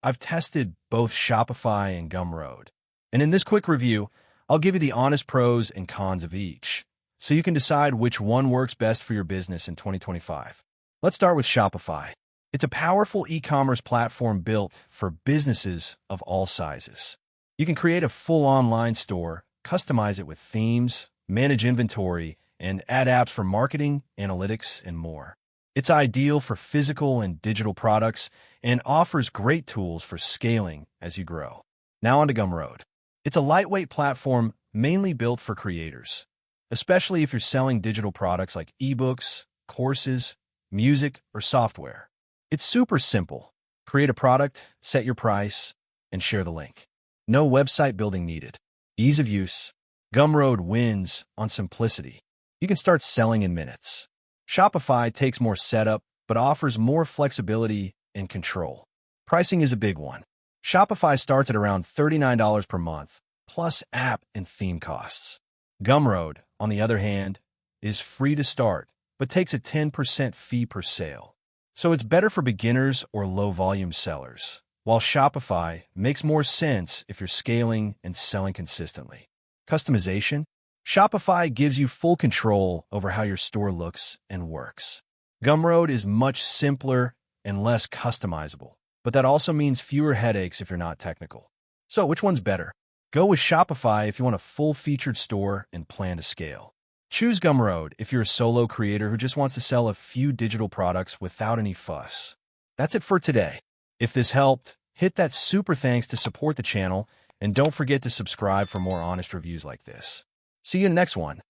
I've tested both Shopify and Gumroad. And in this quick review, I'll give you the honest pros and cons of each, so you can decide which one works best for your business in 2025. Let's start with Shopify. It's a powerful e-commerce platform built for businesses of all sizes. You can create a full online store, customize it with themes, manage inventory, and add apps for marketing, analytics, and more. It's ideal for physical and digital products and offers great tools for scaling as you grow. Now on to Gumroad. It's a lightweight platform mainly built for creators, especially if you're selling digital products like ebooks, courses, music, or software. It's super simple. Create a product, set your price, and share the link. No website building needed. Ease of use. Gumroad wins on simplicity. You can start selling in minutes. Shopify takes more setup, but offers more flexibility and control. Pricing is a big one. Shopify starts at around $39 per month, plus app and theme costs. Gumroad, on the other hand, is free to start, but takes a 10% fee per sale. So it's better for beginners or low-volume sellers, while Shopify makes more sense if you're scaling and selling consistently. Customization. Shopify gives you full control over how your store looks and works. Gumroad is much simpler and less customizable, but that also means fewer headaches if you're not technical. So which one's better? Go with Shopify if you want a full-featured store and plan to scale. Choose Gumroad if you're a solo creator who just wants to sell a few digital products without any fuss. That's it for today. If this helped, hit that super thanks to support the channel, and don't forget to subscribe for more honest reviews like this. See you in the next one.